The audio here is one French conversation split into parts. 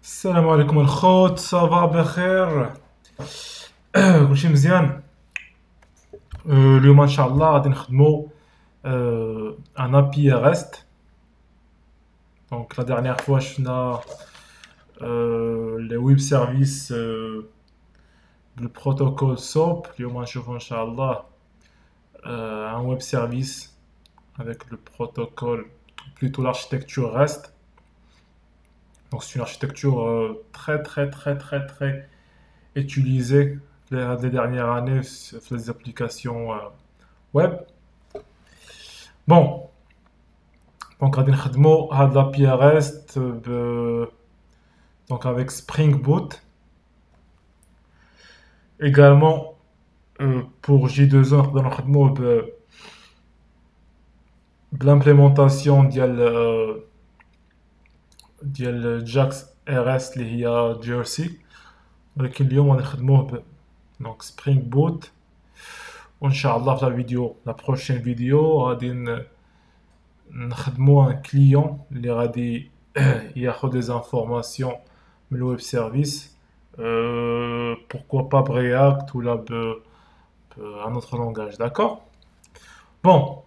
السلام عليكم الخوت، صافا بخير؟ كلشي مزيان. اليوم ان شاء الله غادي نخدمو ان ابي ريست. دونك لا ديرنيير فوا شفنا لي ويب سيرفيس بالبروتوكول سوب. اليوم غنشوفو ان شاء الله ان ويب سيرفيس avec le protocole, plutôt l'architecture REST. Donc c'est une architecture très utilisée les dernières années sur les applications web. Bon, donc غادي نخدمو هاد l'API REST donc avec Spring Boot. Également pour J2E نقدر نخدمو بل'implémentation ديال جاكس RS اللي هي جيرسي، ولكن اليوم غادي نخدموه donc Spring Boot. وان شاء الله في لا بروشين فيديو غادي نخدمو ان كليون اللي غادي ياخد des informations من الويب سيرفيس. Pourquoi pas React ou là un autre langage, d'accord? Bon,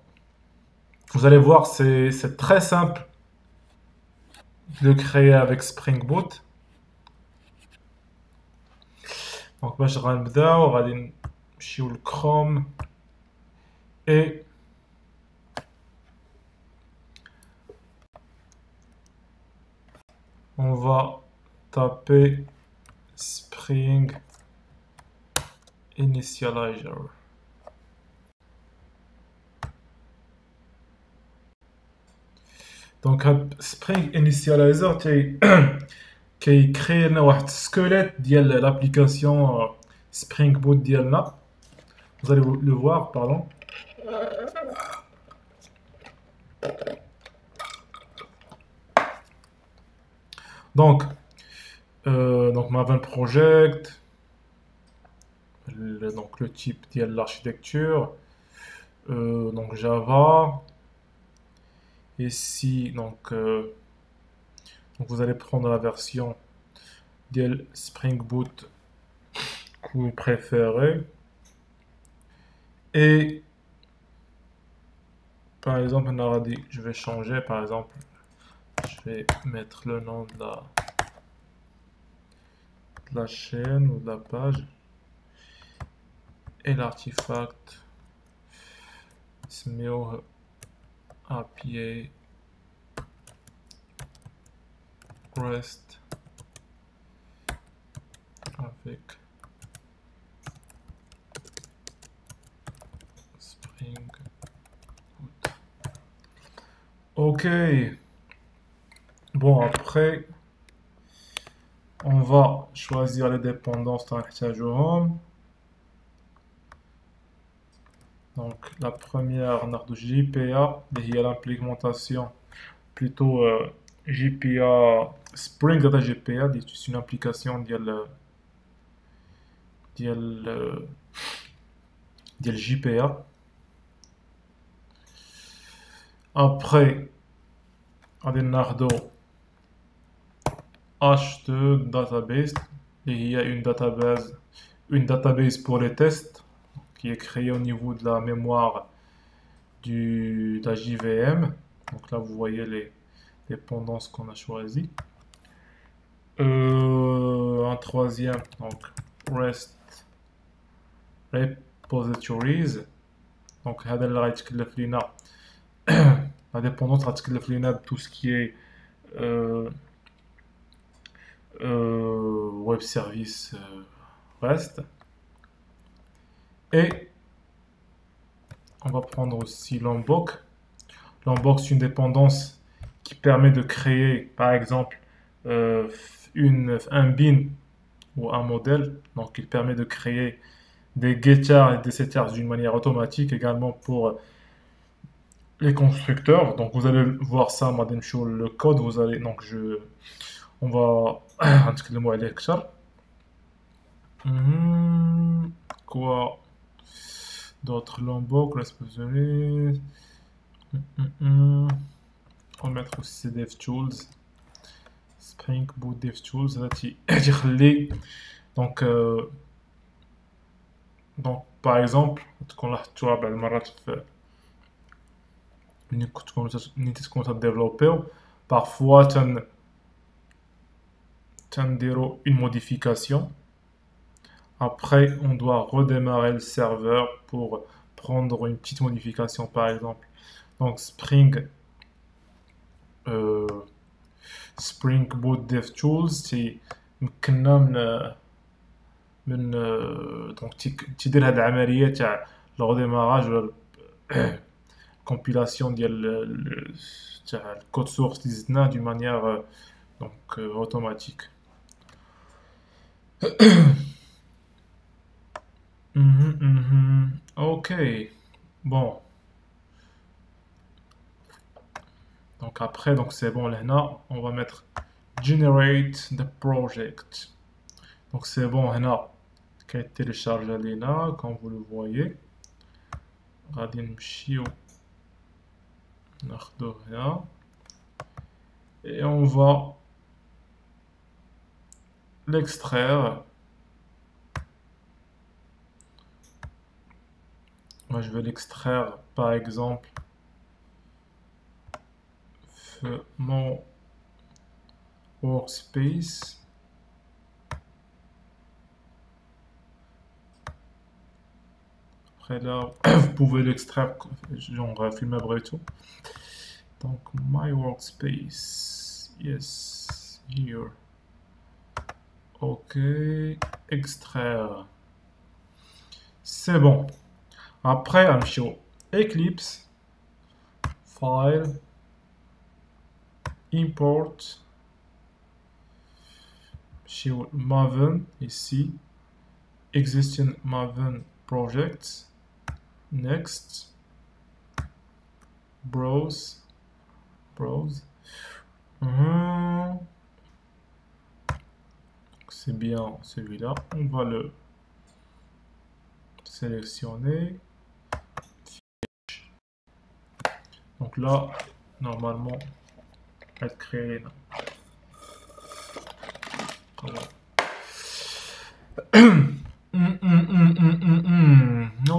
vous allez voir, c'est très simple de le créer avec Spring Boot. Donc باش غنبداو غادي نمشيو لكروم et on va taper Spring Initializer. Donc Spring Initializer كيكري لنا واحد السكيليت ديال l'application Spring Boot ديالنا. Vous allez le voir, pardon. Donc Maven Project, donc le type de l'architecture, donc Java. Ici, donc vous allez prendre la version de Spring Boot que vous préférez. Et par exemple, on a dit, je vais changer, par exemple, je vais mettre le nom de la chaîne ou de la page et l'artefact SMEO API REST avec Spring Boot. Ok. Bon, après, on va choisir les dépendances dans Home. Donc la première, on a de JPA, il y a l'implémentation plutôt JPA Spring Data JPA, c'est une application ديال JPA. Après غادي ناخدو H2 database, il y a une database pour les tests qui est créée au niveau de la mémoire de la JVM. Donc là, vous voyez les dépendances qu'on a choisies. Un troisième, donc REST repositories. Donc هذا اللي غيتكلف لينا la dépendance غتكلف لينا tout ce qui est web service REST. Et on va prendre aussi Lombok. Lombok, c'est une dépendance qui permet de créer, par exemple, un bin ou un modèle. Donc, il permet de créer des getters et des setters d'une manière automatique, également pour les constructeurs. Donc, vous allez voir ça, madame, sur le code. Vous allez, donc, on va le mot lecture. Quoi d'autres Lombok, responsabilité. On va mettre aussi DevTools, Spring Boot DevTools هذا تيخلي دونك par exemple تكون لاحظتوها بعض المرات في ملي تكونوا تديفلوبيو parfois تنديروا une modification. Après, on doit redémarrer le serveur pour prendre une petite modification, par exemple. Donc, Spring Boot DevTools, c'est من دونك تيدير هاد العمليه تاع لو ديماراج ولا كومبيلاسيون ديال تاع الكود سورس اللي زدناه دو مانيير دونك اوتوماتيك. Ok, bon. Donc après, donc c'est bon là, on va mettre generate the project. Donc c'est bon là, qui a été téléchargé là, comme vous le voyez. غادي نمشيو ناخدو هنا et on va l'extraire. Moi je vais l'extraire par exemple de mon workspace. Après là, vous pouvez l'extraire, genre filmer bref tout. Donc my workspace, yes, here. Ok, extraire. C'est bon. Après, I'm sure Eclipse, file, import, sur Maven ici, existing Maven projects, next, browse. C'est bien celui-là, on va le sélectionner. Donc là, normalement, être créé.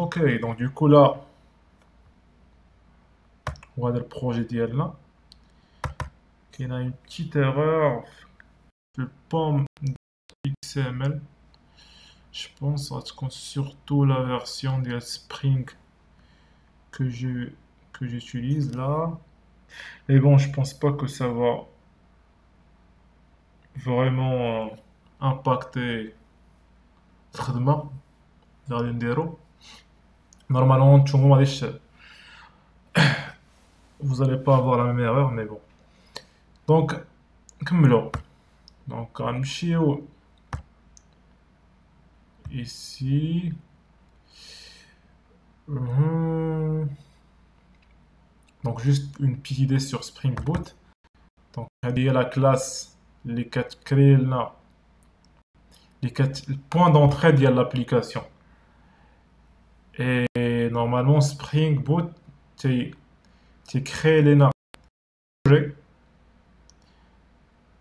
Ok, donc du coup là, on va dans le projet d'IA. Il y a une petite erreur. Le pomme XML. Je pense que surtout la version de Spring que j'utilise là. Et bon, je pense pas que ça va vraiment impacter الخدمة اللي غادي نديرو. Normalement, tout le monde vous allez pas avoir la même erreur, mais bon. Donc, كملوا. Donc, غنمشيو ici. Donc, juste une petite idée sur Spring Boot. Donc, il y a la classe, les 4 créer là, les 4 points d'entrée de l'application. Et normalement, Spring Boot, tu crées les projets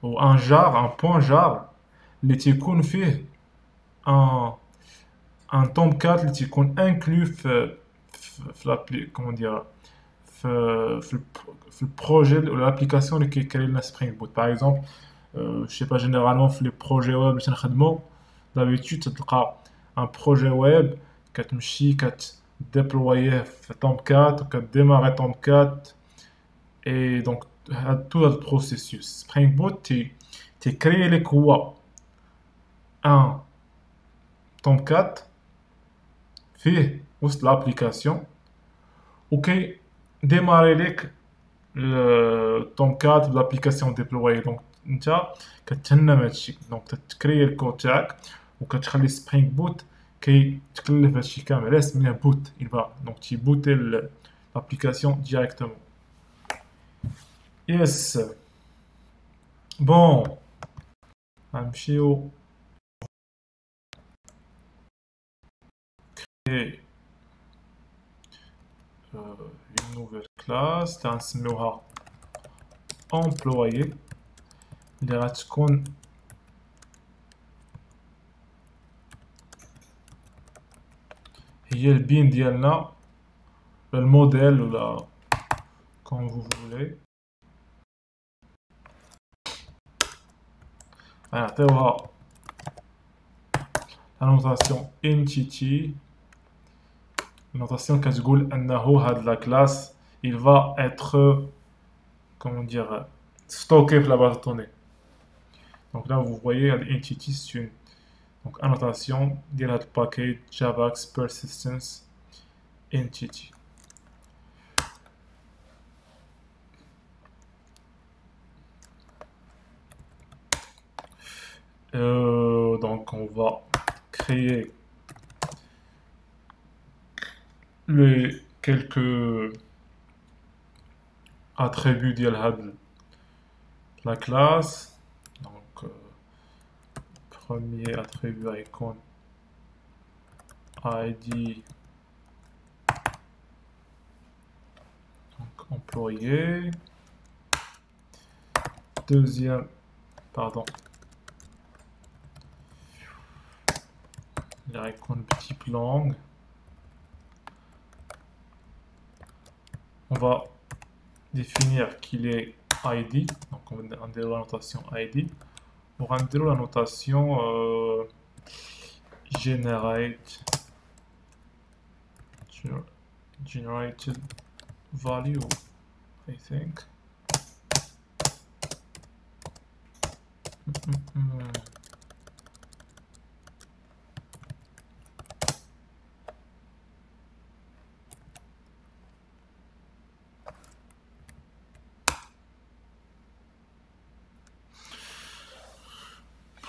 ou un jar, un point jar, les تيكون فيه un Tomcat اللي تيكون inclus في l'appli, comment dire, في البروجي ou l'application اللي كيكري لنا Spring Boot. Par exemple, je sais pas, généralement في les projets web اللي تنخدمو d'habitude تلقى un projet web كتمشي كتديبلويه في Tomcat وكتديماري Tomcat et donc tout le processus. Spring Boot t'es créé les quoi un Tomcat فيه وسط l'application وكي démarrer لك Tomcat l'application déployée. Donc نتا كتهنى من هادشي. دونك تكري الكود تاعك وكتخلي سبرينغ بوت كيتكلف هادشي كامل. علاش سميناه بوت؟ il va donc تيبوتي l'application directement. Yes. Bon, غنمشيو créer une nouvelle classe. غنسميوها employé. اللي غتكون هي البين ديالنا الموديل ولا كون فو فولي. غنعطيوها لا نوتاسيون entity. Notation كتقول انه هاد لا كلاس il va être comment dire stocké في la base de données. Donc là vous voyez l'entity c'est une donc annotation ديال هاد package javax persistence entity. Donc on va créer les quelques attributs de la classe. Donc premier attribut icon ID, donc employé. Deuxième, pardon, l'icon type langue. On va définir qu'il est ID, donc on va dire la notation ID. On va dire la notation generated value, I think.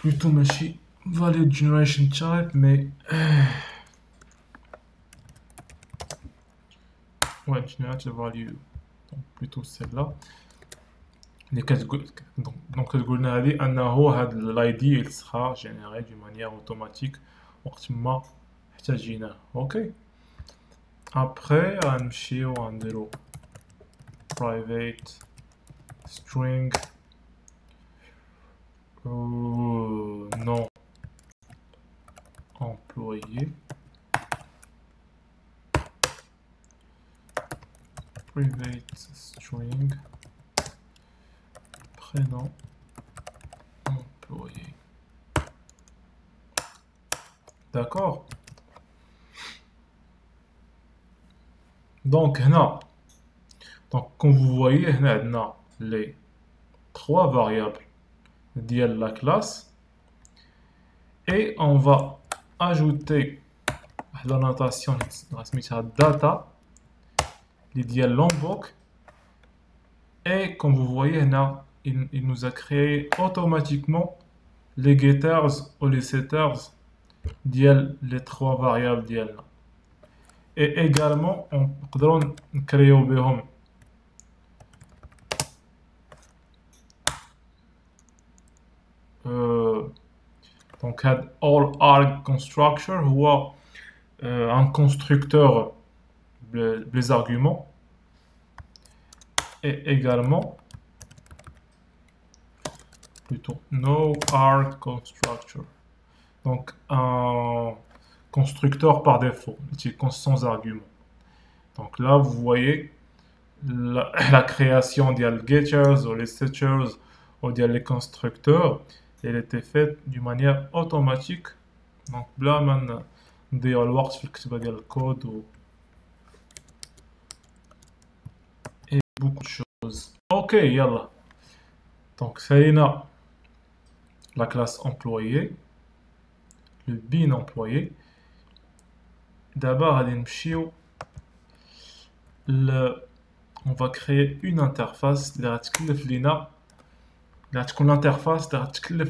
Plutôt machine value generation type, mais ouais, generate value, donc plutôt celle-là. Donc كتقولنا هذه انه هاد الايدي il sera généré d'une manière automatique وقت ما احتاجيناه. اوكي après غنمشيو غنديرو private string non employé, private string prénom employé. D'accord. Donc هنا comme vous voyez هنا عندنا les trois variables de la classe et on va ajouter la notation data de l'onbook. Et comme vous voyez là, il nous a créé automatiquement les getters ou les setters les trois variables ديالنا. Et également on peut créer بهم donc all arg constructor هو un constructeur les arguments. Et également plutôt no arg constructor, donc un constructeur par défaut sans argument. Donc là vous voyez la création des getters ou les setters ou des constructeurs, elle était faite d'une manière automatique. Donc là maintenant نديرو الوقت في الكتابة ديال الكود و beaucoup de choses. Ok, yalla. Donc c'est la classe employé, le bin employé. D'abord, on va créer une interface l'interface de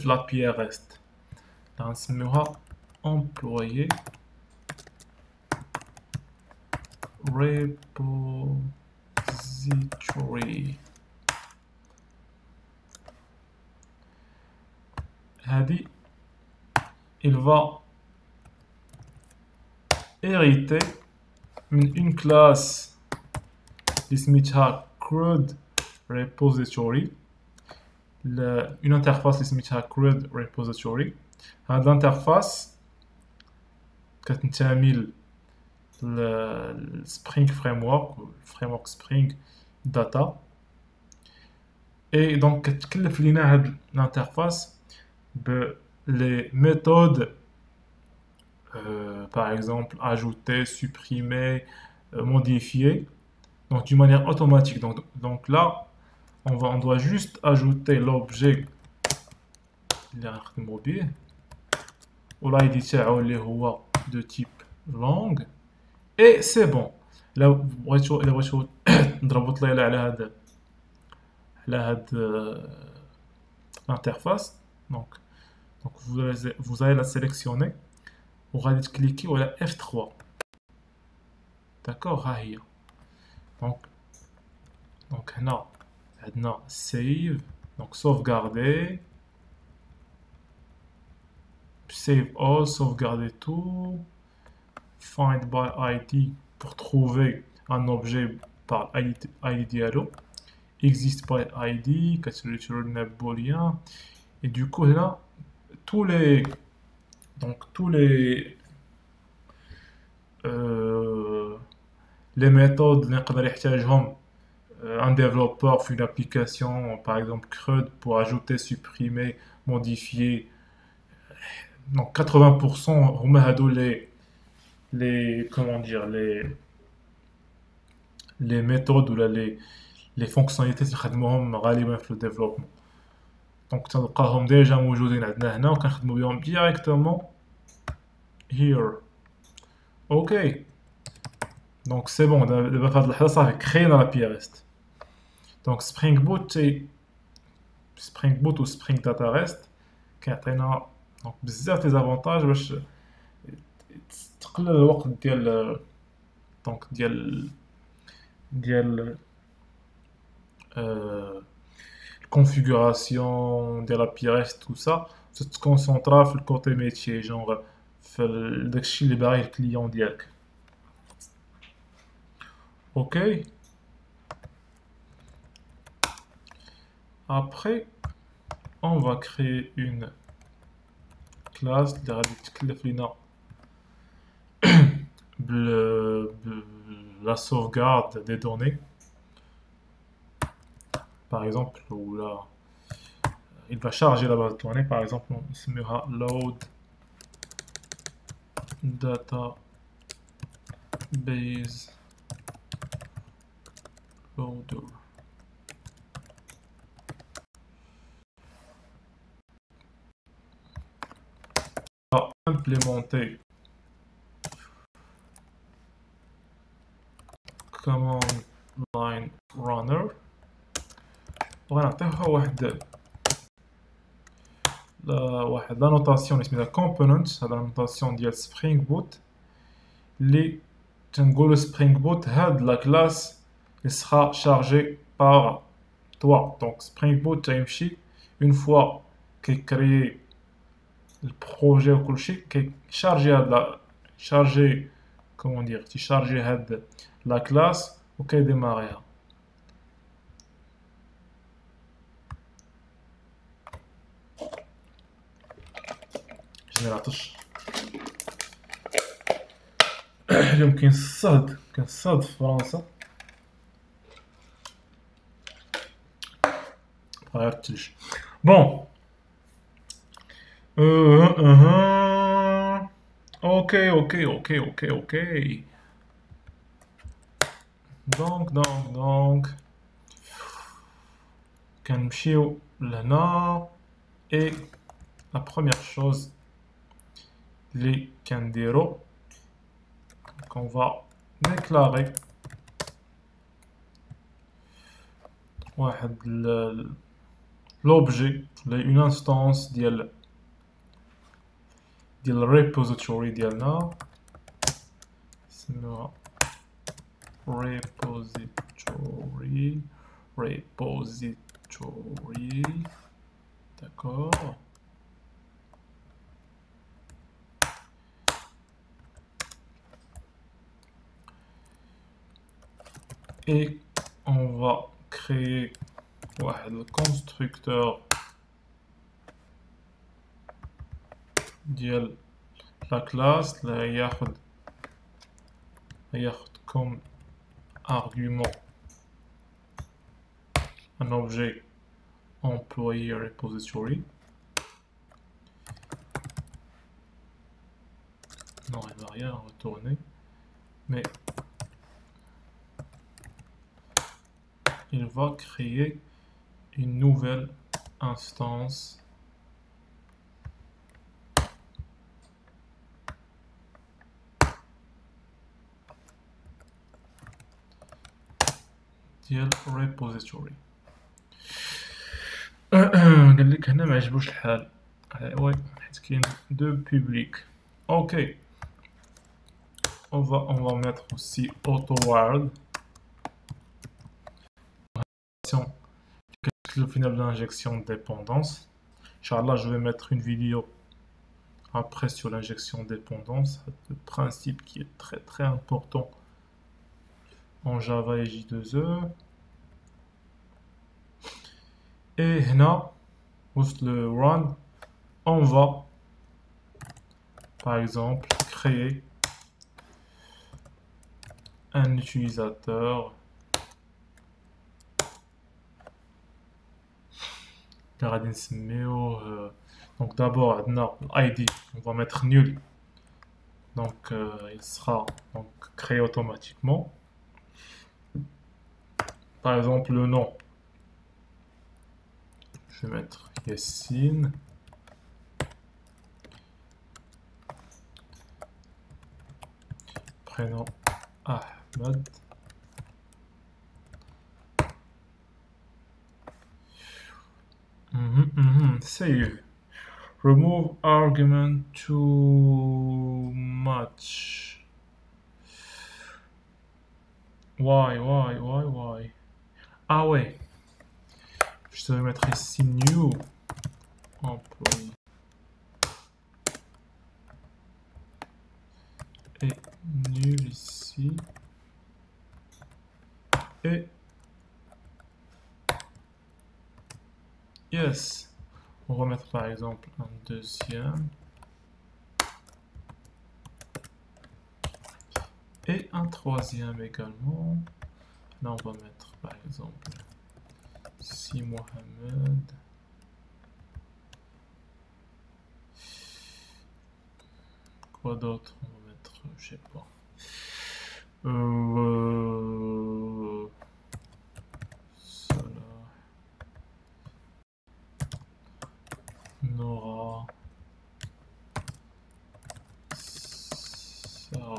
l'API REST. On va employé repository. Hadi, il va hériter une classe qui s'appelle CRUD repository une interface اللي سميتها CRUD repository. هاد الانترفاس كتنتمي للسبرينغ فريمورك سبرينغ داتا. اي دونك كتكلف لينا هاد الانترفاس ب les méthodes par exemple ajouter, supprimer, modifier, donc d'une manière automatique. Donc là on doit juste ajouter l'objet mobile ou l'id اللي هو de type langue et c'est bon. là بغيتو نضربوا طليله على هاد l'interface. Donc vous allez la sélectionner وغادي تكليكيو على F3. d'accord ها هي. donc هنا عندنا save, donc sauvegarder, save all, sauvegarder tout, find by ID pour trouver un objet par ID diallo, exist by ID كتريتيرن لنا boolean. et du coup là tous les les méthodes اللي نقدر يحتاجهم un développeur fait une application, par exemple CRUD, pour ajouter, supprimer, modifier. Donc 80% هما هادو les comment dire les méthodes ou les fonctionnalités اللي خدموهم غالبا في le développement. donc تلقاهم ديجا موجودين عندنا هنا وكنخدمو بهم directement here. ok. donc c'est bon, دابا في هاد اللحظه صافي كرينا لابي ريست. donc Spring Boot ou Spring Data REST كيعطينا دونك بزاف دي زافونتاج باش تقلل الوقت ديال دونك ديال الكونفيغوراسيون ديال لابي ريست tout ça, تتكونسونطرا في الكوتي ميتيي جونغ في داكشي اللي باغي الكليون ديالك. ok. Après, on va créer une classe qui va la sauvegarde des données. Par exemple, où là, il va charger la base de données. Par exemple, on se mettra load database loader. Implémenter command line runner ونعطيها واحد لا نوتاسيون اللي سميتها component. هذا نوتاسيون ديال سبرينغ بوت اللي تنقولو سبرينغ بوت هاد لا كلاس اللي سera chargé par toi. donc سبرينغ بوت تيمشي une fois كيكريي البروجي وكلشي كيشارجي هاد شارجي كومون دير تيشارجي هاد لا كلاس وكيديماريها. جنراتش اليوم كاين الصهد في فرنسا غير الثلج. بون ok. donc كنمشيو لهنا et la première chose اللي كنديرو qu'on va déclarer واحد l'objet une instance ديال الريبوزيتوري ديالنا سميوها repository. d'accord. et on va créer le constructeur ديال la classe اللي ياخد comme argument un objet employé repository. Non, il ne va rien retourner, mais il va créer une nouvelle instance ديال repository. قال لك هنا ما عجبوش الحال. وي حيت كاين deux publics. Ok, on va mettre aussi AutoWorld. Le final de l'injection de dépendance. Inch'Allah, je vais mettre une vidéo après sur l'injection de dépendance, le principe qui est très très important en Java et J2E. Et là, le run, on va par exemple créer un utilisateur donc d'abord l'ID, on va mettre nul, donc il sera donc créé automatiquement. Par exemple le nom, je vais mettre Yassine. Prénom Ahmed. Save. Remove argument too much. Why? Ah ouais. Je vais mettre ici new employee. Et nul ici. Et yes. On va mettre par exemple un deuxième. Et un troisième également. Là on va mettre par exemple Si Mohamed. Quoi d'autre? On va mettre, je sais pas. Nora. Sarah.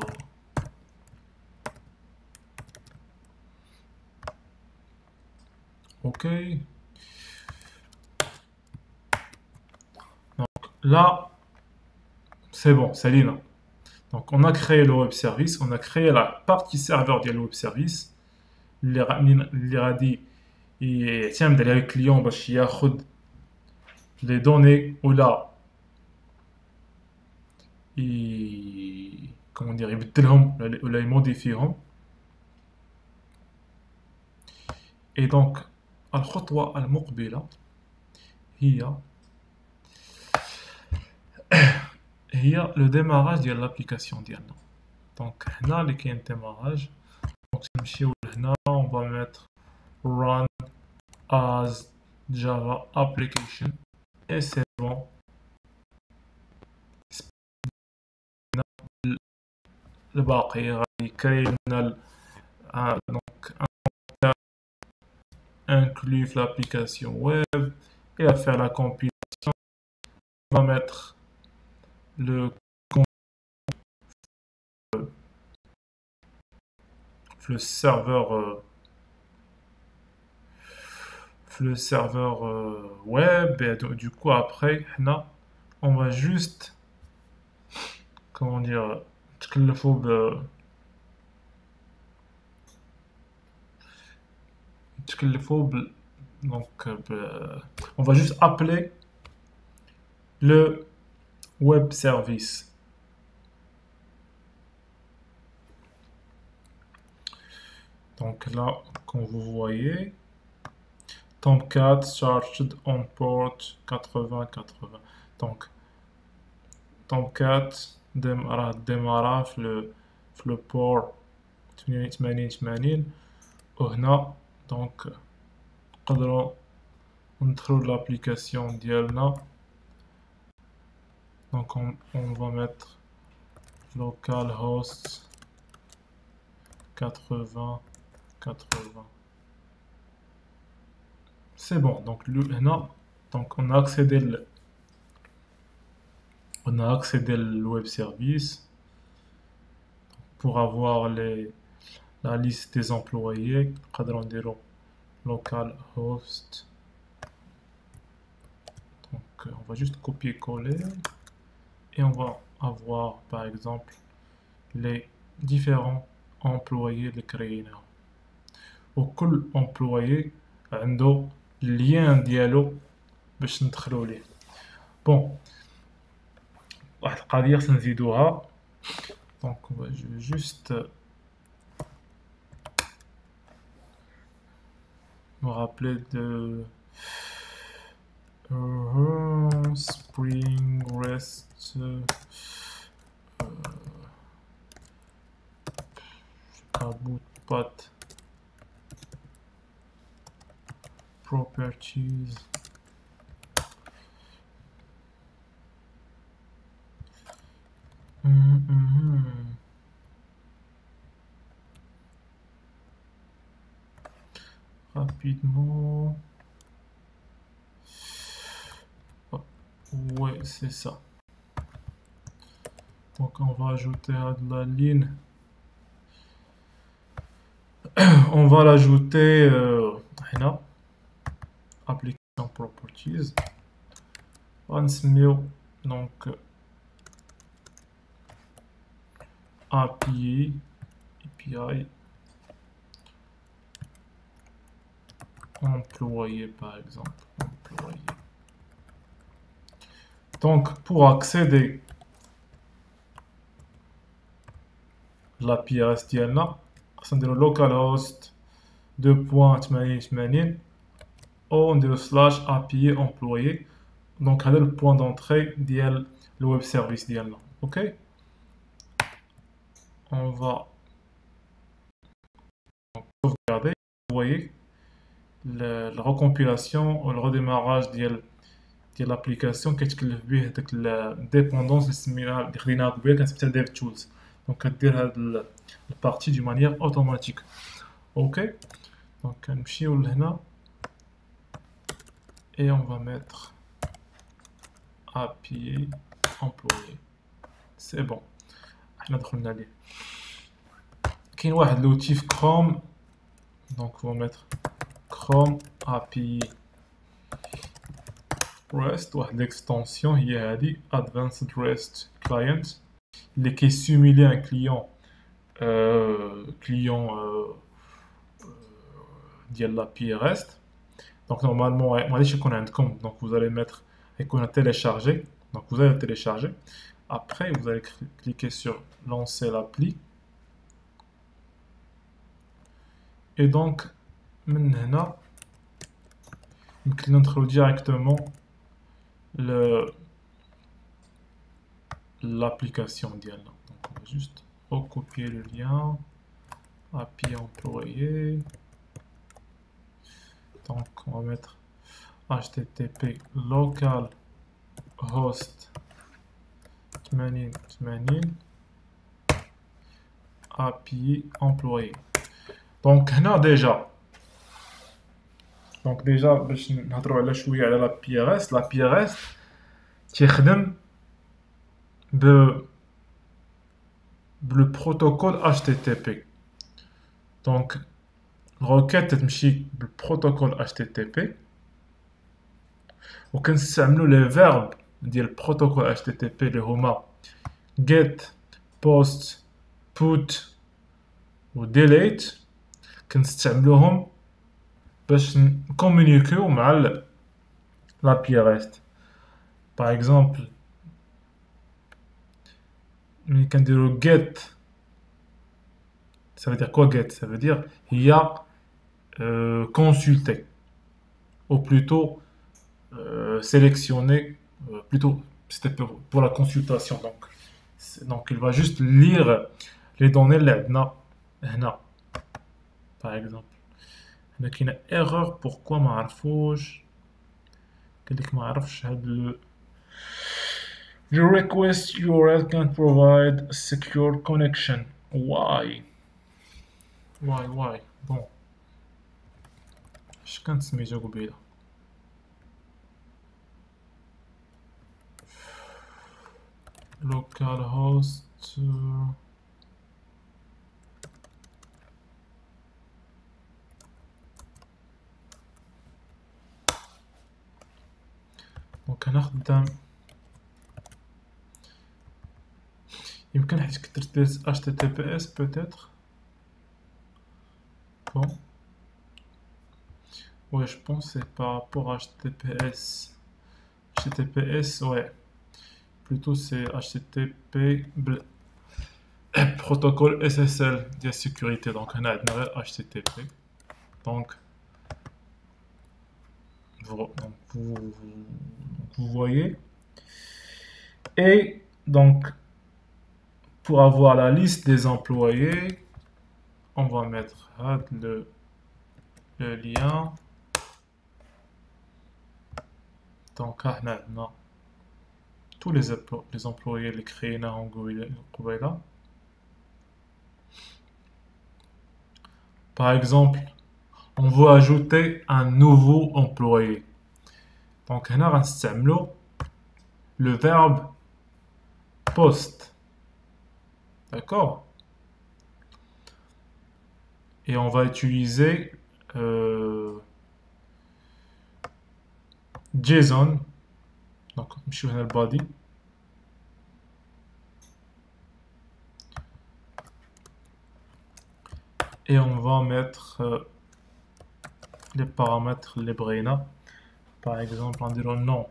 Ok. Donc là, c'est bon, c'est libre. Donc on a créé le web service, on a créé la partie serveur du web service. اللي غادي يعتمد على الكليون باش ياخد les données ولا comment dire يبدلهم ولا يموديفيهم. Et donc الخطوة المقبلة هي le démarrage ديال l'application ديالنا. Donc هنا اللي كاين démarrage. Donc نمشيو لهنا on va mettre run as Java application et c'est bon. الباقي غادي يكري لنا donc inclus l'application web et à faire la compilation. On va mettre le serveur web et du coup après on va juste comment dire donc on va juste appeler le web service. Donc là, comme vous voyez, Tomcat charged on port 80-80. Donc Tomcat راه démarra في le port 80-80. وهنا donc نقدروا ندخلوا l'application ديالنا. Donc on va mettre localhost 80-80. C'est bon. Donc هنا donc on a accédé au web service pour avoir la liste des employés. نقدروا نديروا localhost. Donc on va juste copier-coller et on va avoir par exemple les différents employés de créer. وكل employé عنده lien ديالو باش ندخلوا ليه. بون واحد القضيه خصنا نزيدوها. دونك je vais juste me rappeler de Spring REST bootpat properties. Rapidement. Ouais, c'est ça. Donc on va ajouter à de la ligne. On va l'ajouter هنا application properties. غنسميو donc API employé par exemple. Employé. Donc pour accéder à l'API REST ديالنا خصنا نديرو localhost 2.80 ou نديرو /API employé. Donc هذا le point d'entrée ديال le web service ديالنا. OK. On va sauvegarder. Vous voyez la recompilation ou le redémarrage ديال l'application كيتكلف به داك الديبوندونس اللي سميناها اللي خديناها قبيله كنسميها ديف تولز. دونك كدير هاد البارتي دو مانيير اوتوماتيك. اوكي دونك كنمشيو لهنا et on va mettre API employé. C'est bon. حنا دخلنا ليه. كاين واحد لوتي في كروم. دونك on va mettre Chrome API REST. واحد l'extension هي هادي Advanced REST Client اللي كيسيمولي ان كليون ديال l'API REST. Donc normalement غاديش يكون عندكم. Donc vous allez mettre يكون téléchargé. Donc vous allez le télécharger. Après vous allez cliquer sur lancer l'appli. Et donc من هنا يمكن لنا ندخلو directement l'application ديالنا. Donc on va juste recopier le lien API employé. Donc on va mettre http localhost 80 API employé. Donc هنا déjà باش نهضروا على شويه على لا بي ار اس. لا بي ار اس تيخدم بلو بروتوكول HTTP. دونك الروكيت تمشي بالبروتوكول HTTP وكنستعملوا لي فيرب ديال البروتوكول HTTP اللي هما get post put و delete. كنستعملوهم باش نكومونيكيو مع لا بي ريست. باغ اكزومبل ملي كنديرو get ça veut dire quoi get ça veut dire هي consulter. ou plutôt sélectionner, plutôt c'était pour la consultation. Donc il va juste lire les données là, par exemple. هنا كاينه erreur, pourquoi ما عرفوش قال لك ما عرفش هاد your request URL can't provide a secure connection. Why bon اش كانت سميتو قبيله localhost دونك انا خدام يمكن حيت كثرت دير HTTPS peut-être. Bon. Ouais, je pense que c'est par rapport à HTTPS. HTTPS, ouais. Plutôt c'est HTTP protocole SSL de sécurité. Donc on a HTTP. Donc vous voyez. Et donc pour avoir la liste des employés, on va mettre le lien. Donc maintenant tous les employés les créés en Google. Par exemple, on veut ajouter un nouveau employé. Donc on a le verbe post. D'accord? Et on va utiliser JSON. Donc je vais le body. Et on va mettre les paramètres les brina. Par exemple, on dirait non.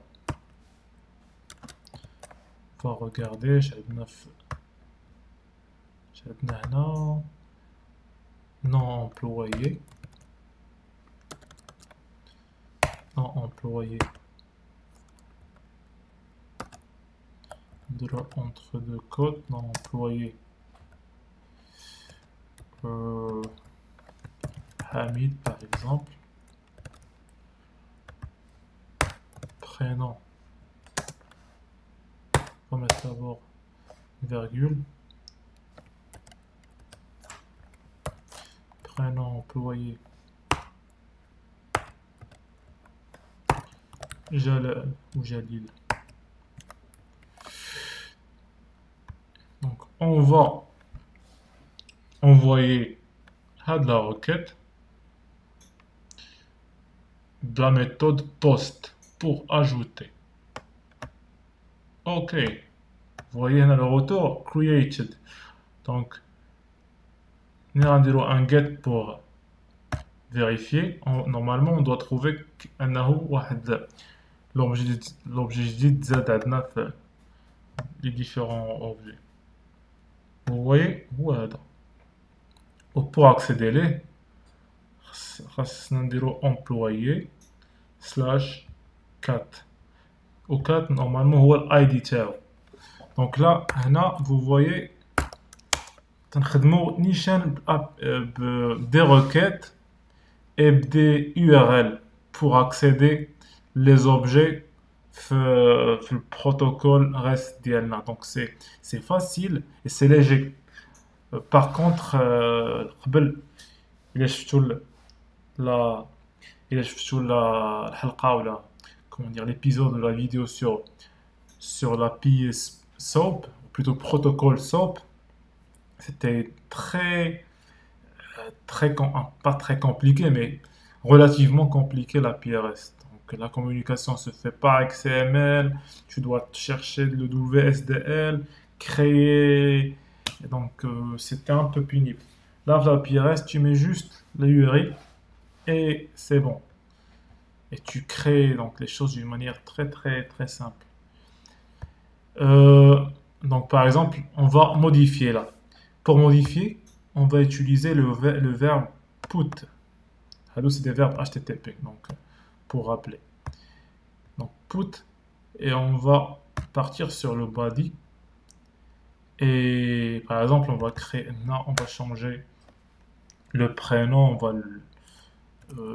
On va regarder. Non employé. Non employé. Entre deux côtes. Non employé. Hamid par exemple. Prénom. On va mettre d'abord virgule. Prénom employé. Jalal ou Jalil. Donc on va envoyer à de la requête de la méthode post pour ajouter. Ok, vous voyez le retour created. Donc nous allons un get pour vérifier. Normalement on doit trouver l'objet جديد زاد عندنا في les différents objets. Vous voyez هو هذا. Pour accéder les خاصنا نديرو employé /cat. Au cat normalement هو id تاعو. Donc là هنا vous voyez تنخدمو نيشان des requêtes et des URL pour accéder les objets le protocole REST ديالنا. Donc c'est facile et c'est léger. Par contre قبل إلا شفتو الحلقة ولا comment dire l'épisode de la vidéo sur l'API SOAP, ou plutôt protocole SOAP, c'était pas très compliqué, mais relativement compliqué l'API REST. Donc la communication se fait par XML, tu dois chercher le WSDL, créer, et donc c'était un peu pénible. Là, l'API REST, tu mets juste le URI et c'est bon. Et tu crées donc les choses d'une manière très simple. Donc par exemple, on va modifier là. Pour modifier, on va utiliser le verbe put. C'est des verbes HTTP. Donc pour rappeler. Donc put, et on va partir sur le body. Et par exemple, on va créer, non, on va changer le prénom, on va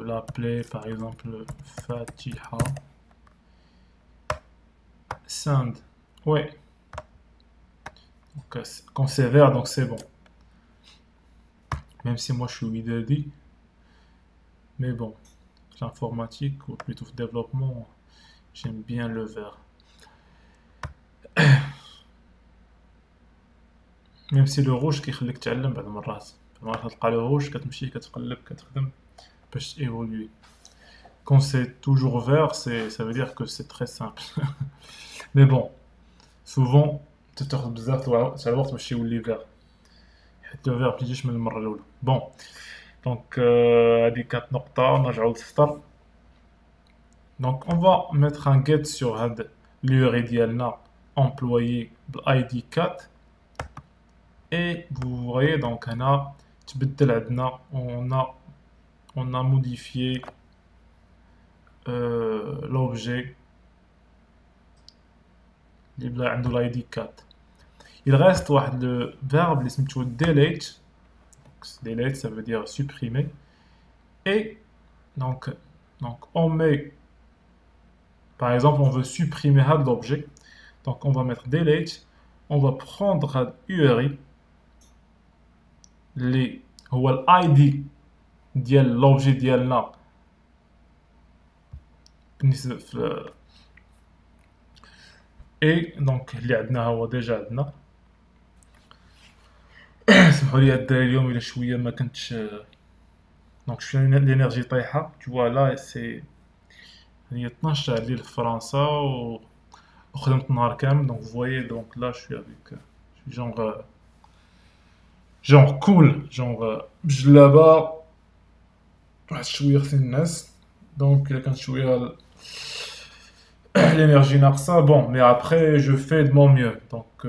l'appeler par exemple Fatiha Sand. Ouais, donc, quand c'est vert, donc c'est bon. Même si moi je suis WDD, mais bon, l'informatique ou plutôt le développement, j'aime bien le vert. même si le rouge كيخليك تعلم بعض المرات تلقى le rouge كتمشي كتقلب كتخدم باش évoluer. Quand c'est toujours vert, ça veut dire que c'est très simple. mais bon, souvent تتاخد بزاف تاع الوقت باش يولي vert. حيت le vert ميجيش من المرة الأولى. bon donc هذه كانت نقطة نرجعو للسطر. donc on va mettre un get sur هاد l'URI ديالنا employé id 4. et vous voyez donc هنا تبدل عندنا on a modifié l'objet اللي بلا عنده l'id 4. il reste واحد le verbe اللي سميتو delete. delete ça veut dire supprimer. et donc on met, par exemple on veut supprimer l'objet, donc on va mettre delete. on va prendre URI اللي هو الايدي ديال لوبجي ديالنا بالنسبه في اي دونك اللي عندنا هو ديجا عندنا. سمحوا لي الدراري اليوم الى شويه ما كنتش دونك شويه الانرجي طايحه. tu vois là c'est هي 12 تاع الليل في فرنسا وخدمت النهار كامل. donc vous voyez donc là je suis avec genre cool, genre بجلابه واحد شويه خصني الناس. دونك الا كانت شويه l'énergie ناقصه bon mais après je fais de mon mieux. donc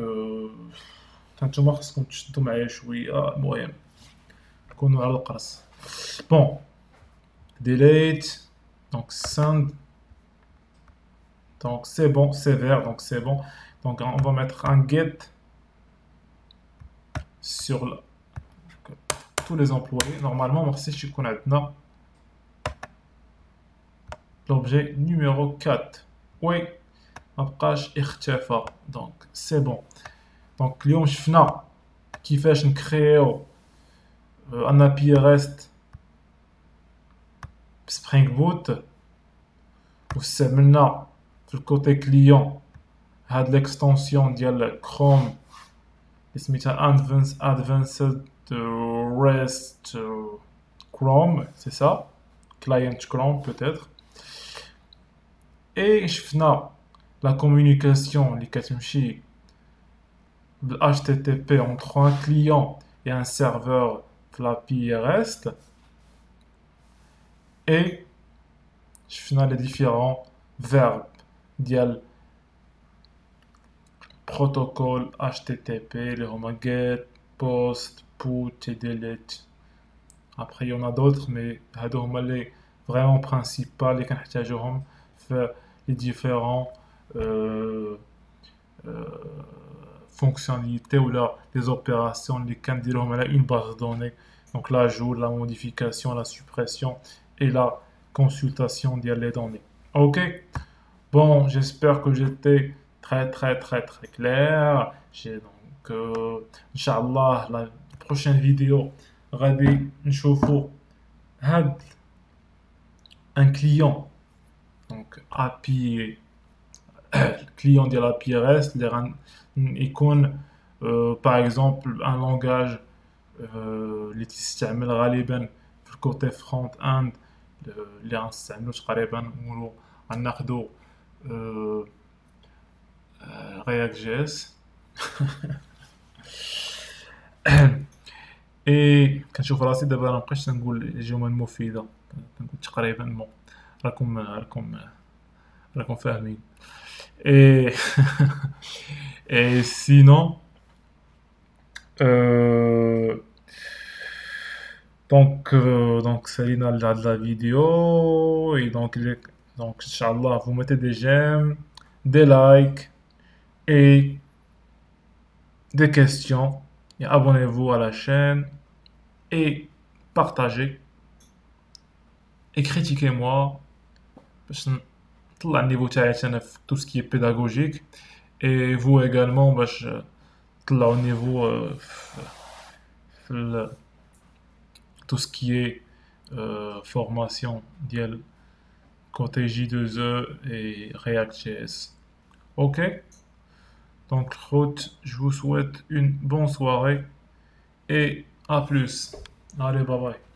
نتوما خصكم تشدوا معايا شويه. المهم نكونوا على القرص. bon delete donc send. donc c'est bon, c'est vert, donc c'est bon. donc on va mettre un get sur tous les employés. normalement ما خصنيش يكون عندنا l'objet numéro 4. oui ما بقاش اختفى. donc c'est bon. donc اليوم شفنا كيفاش نكريو ان ابي ريست بسبرينغ بوت واستعملنا في الكوتي كليون هاد ليكستونسيون ديال كروم اللي سميتها ادفانسد ريست كروم. سي سا كلاينت كروم peut-être. et شفنا لا كومونيكاسيون اللي كتمشي بال HTTP entre un client et un serveur في l'API REST. et شفنا les différents verbes ديال protocole HTTP اللي هما get, post, put et delete. après il y en a d'autres mais هادو هما les vraiment principaux اللي كنحتاجوهم في les différents fonctionnalités ou là les opérations اللي كنديروهم على une base de données. donc l'ajout, la modification, la suppression et la consultation des données. ok. bon, j'espère que j'étais très clair. j'ai donc Inch'Allah la prochaine vidéo غادي نشوفوا هاد un client donc API client de l'API REST اللي يكون par exemple un langage اللي تستعمل غالبا في الكوتي فرونت اند اللي غنستعملو تقريبا نقولو غناخدو React JS. et كنشوف راسي دابا مابقيتش نقول الجمل المفيده كنقول تقريبا بون راكم فاهمين. et et sinon donc سالينا لهاد لا فيديو. et donc Donc, Inch'Allah, vous mettez des j'aime, des likes et des questions. Et abonnez-vous à la chaîne et partagez et critiquez-moi. باش نطلع النيفو تاعي انا في tout ce qui est pédagogique et vous également باش تطلعوا النيفو في tout ce qui est formation ديال côté J2E et React.js. Ok? Donc, je vous souhaite une bonne soirée et à plus. Allez, bye bye.